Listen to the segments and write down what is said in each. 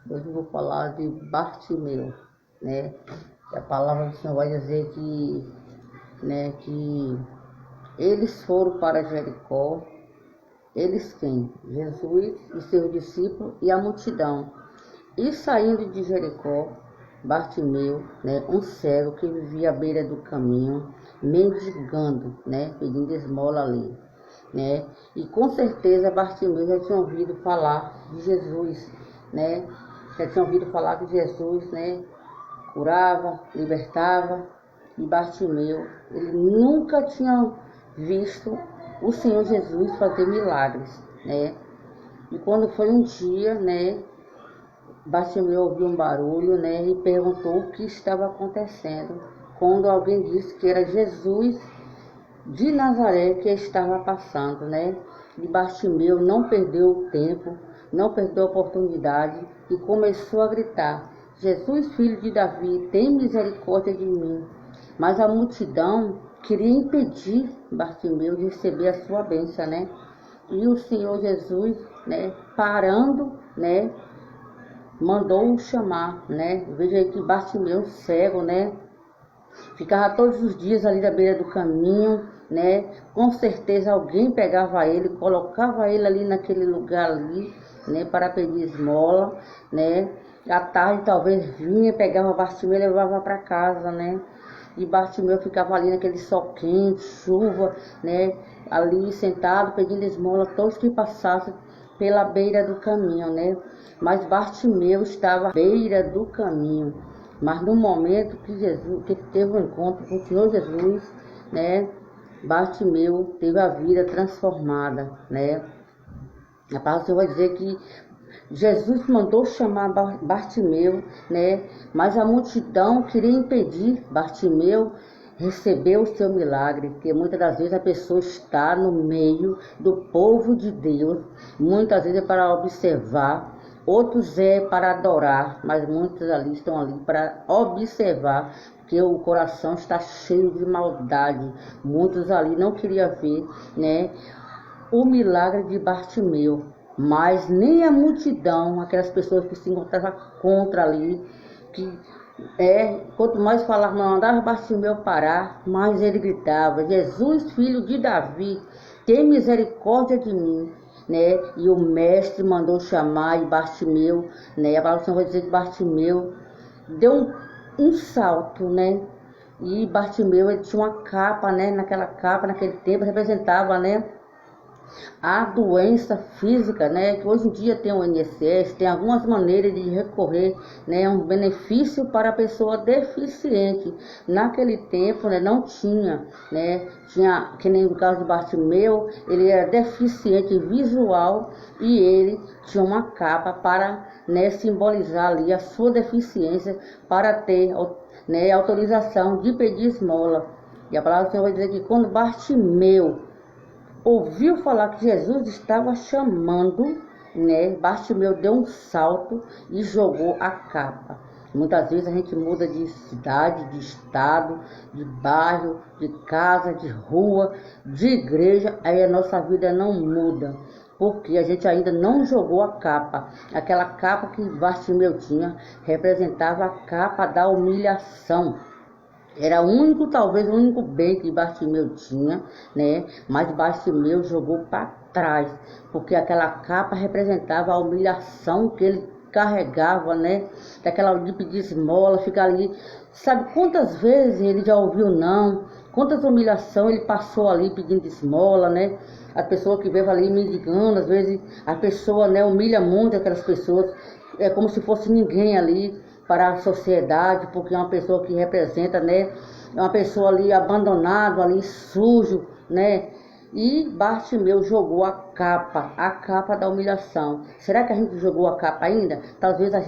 Hoje eu vou falar de Bartimeu, né? A palavra do Senhor vai dizer que eles foram para Jericó, eles quem? Jesus e seus discípulos e a multidão. E saindo de Jericó, Bartimeu, né, um cego que vivia à beira do caminho, mendigando, né, pedindo esmola ali, né? E com certeza Bartimeu já tinha ouvido falar de Jesus, né? Já tinha ouvido falar que Jesus, né, curava, libertava. E Bartimeu, ele nunca tinha visto o Senhor Jesus fazer milagres, né? E quando foi um dia, né, Bartimeu ouviu um barulho, né, e perguntou o que estava acontecendo. Quando alguém disse que era Jesus de Nazaré que estava passando, né? E Bartimeu não perdeu o tempo, não perdeu a oportunidade e começou a gritar: Jesus, filho de Davi, tem misericórdia de mim. Mas a multidão queria impedir Bartimeu de receber a sua bênção, né? E o Senhor Jesus, né, parando, né, mandou-o chamar, né? Veja aí que Bartimeu, cego, né, ficava todos os dias ali na beira do caminho, né? Com certeza alguém pegava ele, colocava ele ali naquele lugar ali, né, para pedir esmola, né? À tarde talvez vinha, pegava Bartimeu e levava para casa, né? E Bartimeu ficava ali naquele sol quente, chuva, né? Ali sentado pedindo esmola, todos que passassem pela beira do caminho, né? Mas Bartimeu estava à beira do caminho. Mas no momento que teve um encontro com o Senhor Jesus, né? Bartimeu teve a vida transformada, né? A palavra do Senhor vai dizer que Jesus mandou chamar Bartimeu, né? Mas a multidão queria impedir Bartimeu receber o seu milagre, porque muitas das vezes a pessoa está no meio do povo de Deus, muitas vezes é para observar, outros é para adorar, mas muitos ali estão ali para observar, porque o coração está cheio de maldade. Muitos ali não queriam ver, né, o milagre de Bartimeu, mas nem a multidão, aquelas pessoas que se encontravam contra ali, que quanto mais falava, mandava Bartimeu parar, mais ele gritava: Jesus, filho de Davi, tem misericórdia de mim, né? E o mestre mandou chamar e Bartimeu, né? A palavra do Senhor vai dizer que Bartimeu deu um salto, né? E Bartimeu, ele tinha uma capa, né? Naquela capa, naquele tempo, representava, né, a doença física, né, que hoje em dia tem o INSS, tem algumas maneiras de recorrer, né, um benefício para a pessoa deficiente. Naquele tempo, né, não tinha, né, tinha, que nem no caso de Bartimeu, ele era deficiente visual e ele tinha uma capa para, né, simbolizar ali a sua deficiência para ter, né, autorização de pedir esmola. E a palavra do Senhor vai dizer que quando Bartimeu ouviu falar que Jesus estava chamando, né? Bartimeu deu um salto e jogou a capa. Muitas vezes a gente muda de cidade, de estado, de bairro, de casa, de rua, de igreja, aí a nossa vida não muda, porque a gente ainda não jogou a capa. Aquela capa que Bartimeu tinha representava a capa da humilhação. Era o único, talvez o único bem que Bartimeu tinha, né? Mas Bartimeu jogou para trás, porque aquela capa representava a humilhação que ele carregava, né? Daquela de pedir esmola, ficar ali. Sabe quantas vezes ele já ouviu não? Quantas humilhações ele passou ali pedindo esmola, né? A pessoa que veio ali mendigando, às vezes a pessoa, né, humilha muito aquelas pessoas, é como se fosse ninguém ali para a sociedade, porque é uma pessoa que representa, né, é uma pessoa ali abandonada, ali sujo, né? E Bartimeu jogou a capa da humilhação. Será que a gente jogou a capa ainda? Talvez a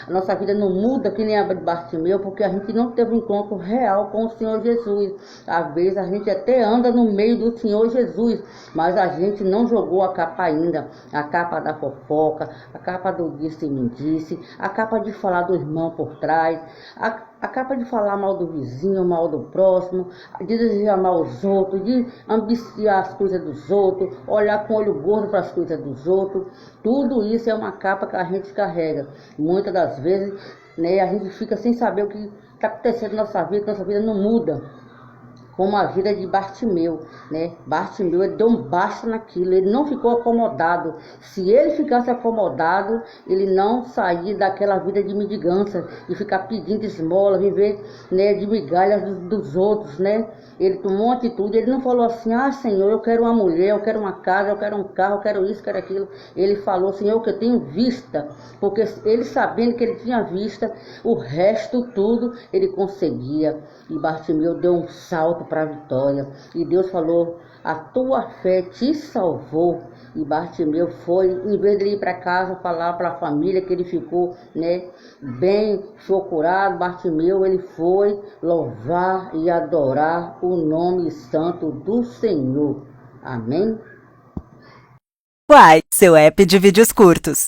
nossa vida não muda que nem a de Bartimeu, porque a gente não teve um encontro real com o Senhor Jesus. Às vezes a gente até anda no meio do Senhor Jesus, mas a gente não jogou a capa ainda. A capa da fofoca, a capa do disse-me-disse, a capa de falar do irmão por trás, a capa de falar mal do vizinho, mal do próximo, de desejar mal aos outros, de ambiciar as coisas dos outros, olhar com olho gordo para as coisas dos outros. Tudo isso é uma capa que a gente carrega. Muitas das vezes, né, a gente fica sem saber o que está acontecendo na nossa vida não muda. Como a vida de Bartimeu, né? Bartimeu, ele deu um basta naquilo, ele não ficou acomodado. Se ele ficasse acomodado, ele não saía daquela vida de mendigança, de ficar pedindo esmola, viver, né, de migalhas dos outros, né? Ele tomou uma atitude, ele não falou assim, ah, Senhor, eu quero uma mulher, eu quero uma casa, eu quero um carro, eu quero isso, eu quero aquilo. Ele falou, Senhor, que eu tenho vista, porque ele sabendo que ele tinha vista, o resto tudo ele conseguia. E Bartimeu deu um salto para a vitória. E Deus falou, a tua fé te salvou. E Bartimeu foi, em vez de ir para casa falar para a família que ele ficou, né, bem procurado, Bartimeu, ele foi louvar e adorar o nome santo do Senhor. Amém? Uai, seu app de vídeos curtos.